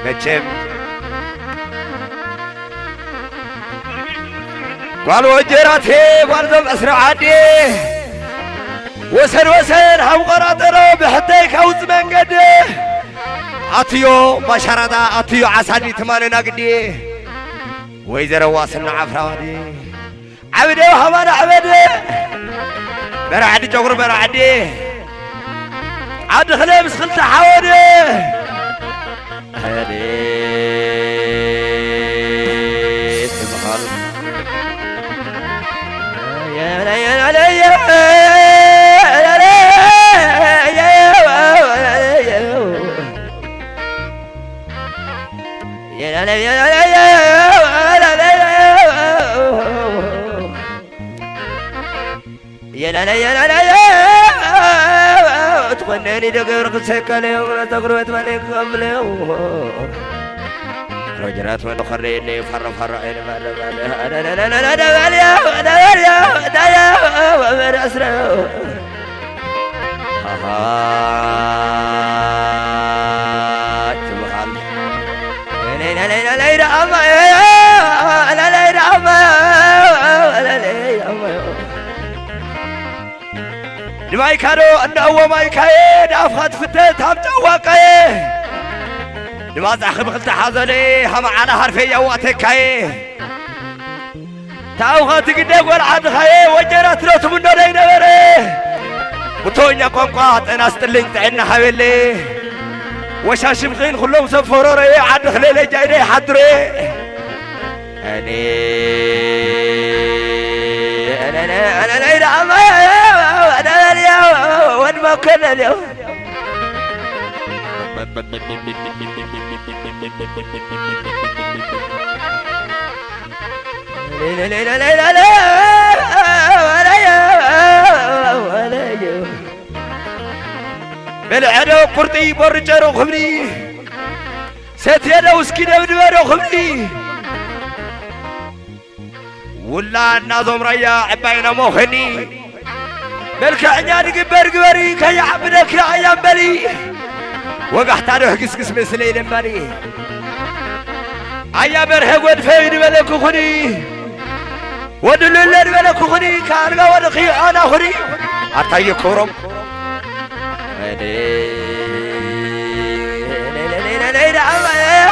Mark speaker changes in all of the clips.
Speaker 1: مجم قالوا جراتي والدم أسرع عدي وسن وسن هم قراطرو بحتيك أوز من قدي أطيو بشردا أطيو عساني تماننا قدي ويزر واسنا عفرادي عبدي وحمانا عبدي برعدي جغر برعدي عبد خليم سخلت حوادي هادي تبخل يا لا يا لا يا تغنيني دقيرك سكالي ولا تقربت مالك قبلي رجرات من خريني فر عيني دماي كانو أنه هو ما يكاين أفخد فتت هم جواقي دماز أخي بغلت حاضني هم على حرفي يواتكاي تاوخات قدك والعاد خاي وجرات لو تمنو لي نبري وطونيا قنقات أنا استلين تعين حبيلي وشاش بخين كلهم سفروري عاد خليلي جايني حضري أنا ليلة أما وين ما كنا اليوم لا لا لا لا لا ولا يوم بالعدو قرطي برجرو خبري ستينا وسكينة بدبارو خبري ولا النظم ريا عباينا موخني ملك عنيان قبري كي عبدك يا عيان بلي وقحت عنه قسقس مسلين مالي عيا برهق ودفين ملك خني ودلل ملك خني كارغا ودخي انا خني عطاي كورم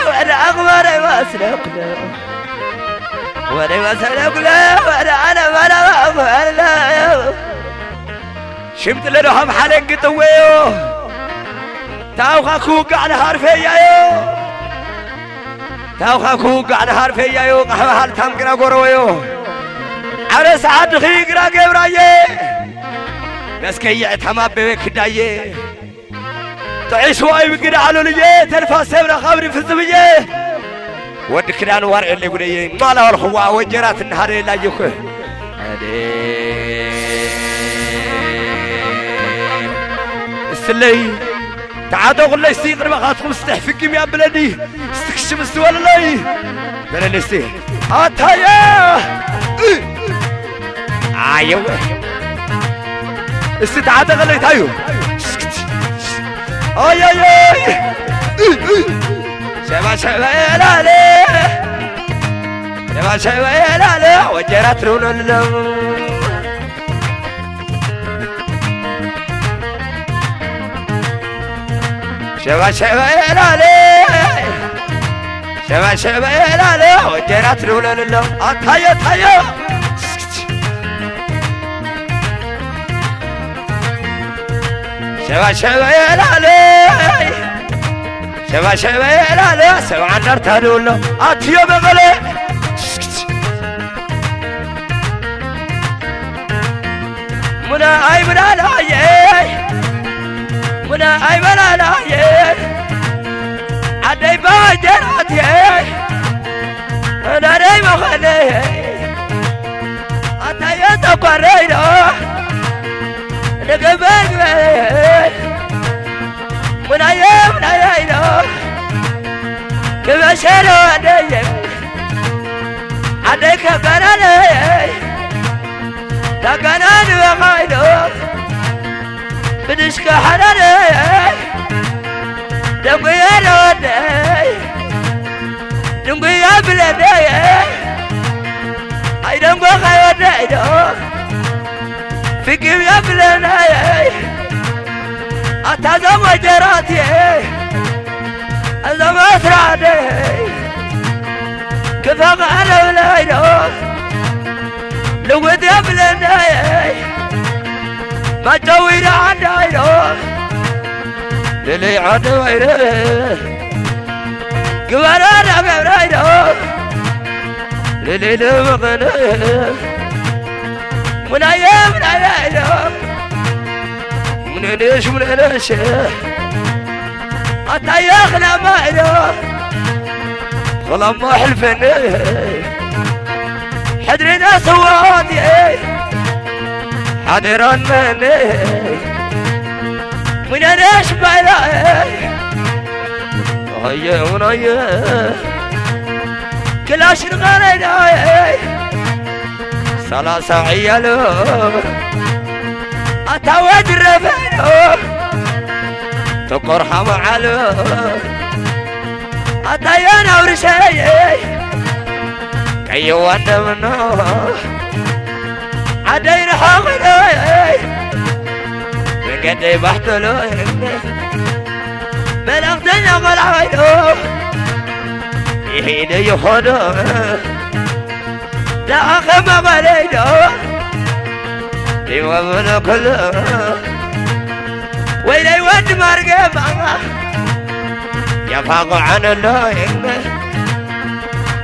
Speaker 1: وانا اغمر ما اسلقنا وانا ما اسلقنا وانا لا شمت لهم حلق طويو تاوخاكو قاعد هارفيايو تاوخاكو قاعد هارفيايو قهوه حال تامقنا قرويو على سعد خيقنا قبرايه مسكيع تماب بك دايه تعيش واي بقنا على ليه تلفاس سبرا خبري في الزبيه ودكنا نوار اللي قولي ما له الخوا وجرات النهار لا يخه اللي تعادوا غلا يستيقر ما خاطكم استحفكم يا بلدي استكشم استوى لي بلدي استي هاتايا ايوه استعاد غلا يتايو اي اي اي شبا لا لا شبا لا وجرات رولو شبا لا لا وجرات رولو هاتايا شبا لا سبع نار تهدولو اتيو بغلي منا لا عدي باجراتي انا داي مخلي اتايا تقريدو نقبل منا يا كبشرو عدي كبرالي تقنان وغايدو بدشك حراري يدي أيدم بقى يدي في كيف يبلنا أتازم وجراتي أزم أسرادي كفاق على ولايدو لو قد يبلنا ما جوير عندايدو للي عدو ويره قبرانا قبرايدو للي لمغنى من أيام من أيام من ليش من ليش حتى يخلى مايدو والله ما حلفني حدرنا سوادي حاضران مني من ليش بايلاي هيا ونيا كلاش الغريداي ثلاثة عيالو أتود الرفينو تقرحم علو أتيانا ورشاي كي يوانا منو عدين حاغلوي من قدي بحتلو بلغتني قلعينو يهيني يخدو لا أخي ما غليدو يوامنا كله ويلي ود مرقبا يفاق عن اللوين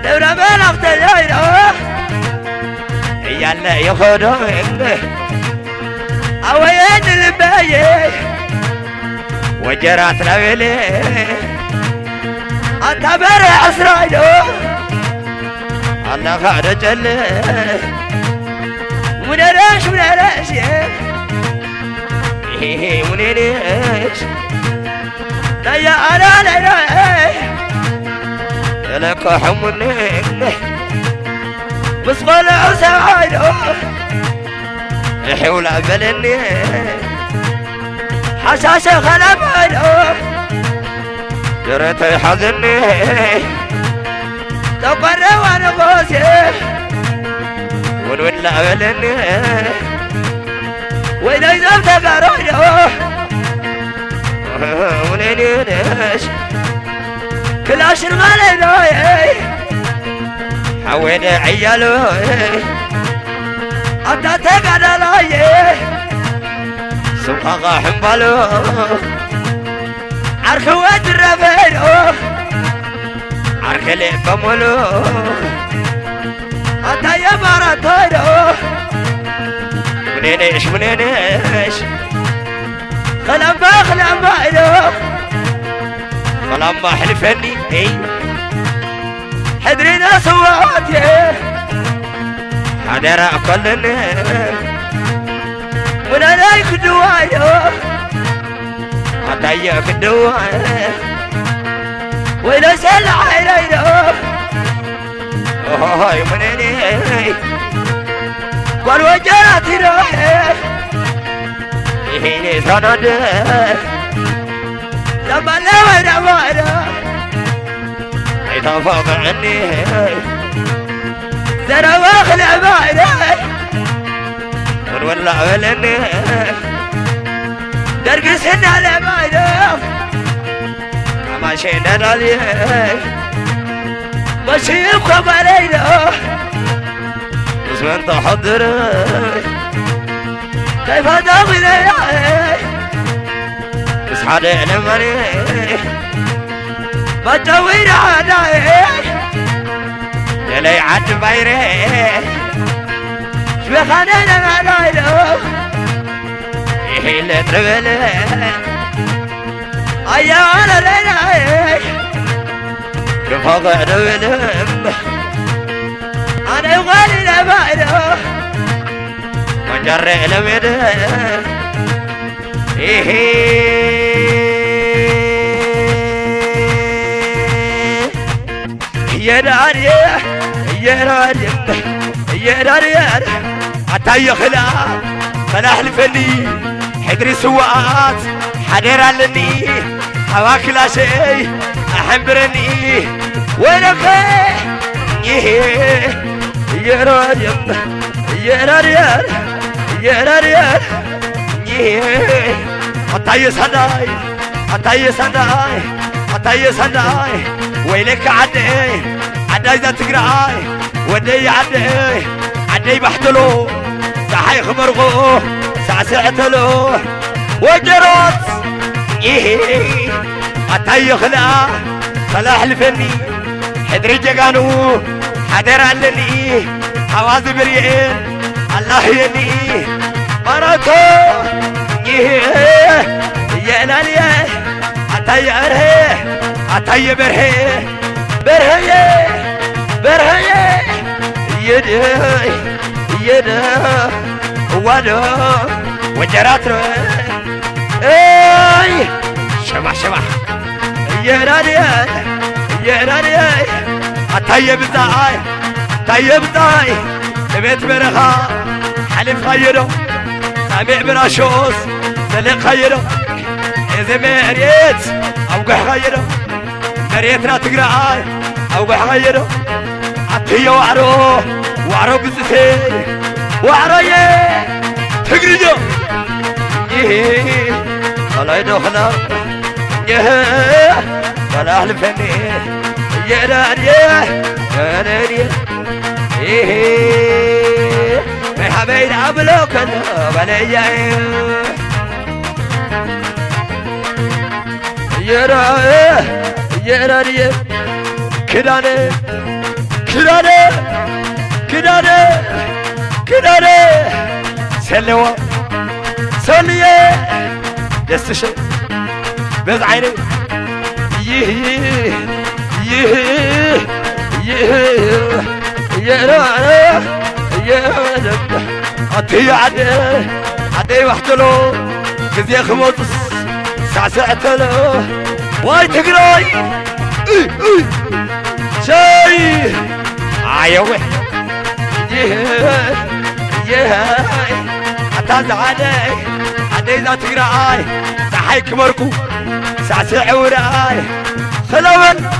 Speaker 1: دورة بلغت اللوين يلا يخدوين أوين البايي وجرات لويلي أنتبر عسرايدو أنا خارج الليل من ليش من ليش من ليش لا يا أنا لا لك حمني بصبر عسايدو يحول بلني حساسة خلفايدو جريت يحزني تقرر وانا قوسي ونولع بلني وإذا يزمت قرويدو ونينيش كل عشر غاليدو حوين عيالو أنت تقعد لاي سبحان حنبالو عرخوات الرفيدو عركلي بمولو أنت يا مراتايدو منينيش منينيش خلام بايدو خلام حلفني حدرينا سواتي حدرا كلني ولا لايك دوايو حتى ياك دوايو ولا سلع علينا هاي منيني والوجرات رايح هيني سند لما لوين وانا يتفاق عني ترى واخلع معنا ونولع ولني درقسنا على معنا ماشينا نالي ماشي يبقى علينا وزمان تحضر كيف داخل اصحى علمني ما تجوير عداي يلي عد بايري شوي خانينا علينا يهيل تربلي أيا على لينا كفاق عدولم أنا يغالي لباينا وجري لمده يا داري يا داري يا داري حتى يخلع فلاح الفني حدري سوات حدير علني هواك لا شيء أحمرني وينك عطاي صداي عطاي صداي عطاي صداي ويلك عداي ذا تقراي ودي عدي بحتلو صحي خبرغو سعسعتلو وجرات عطاي خلا صلاح الفني حدري جقانو حدر علني حوازي بريئين الله يني مراتو يا ناليه عطاي أرهي عطاي برهي يده وادو وجرات اي شمع يا ناليه عطاي بزاي بيت برخا حلف خيرو سامع براشوس سلق خيرو إذا مريت أوقع خيرو مريتنا تقرأي أوقع خيرو عطيه وعرو بزتي وعرو تقريجو الله يدخنا صلاح الفني يا نادي حبيت عبلو كله بليا يا رادي كداني سلوا سليه دستش بز عيني يا عطي عدي وحدلو كذي خمس سعسعتلو واي تقراي شاي عيوه عتاز عدي ذا تقراي صحيك مركو سعسع وراي خلوان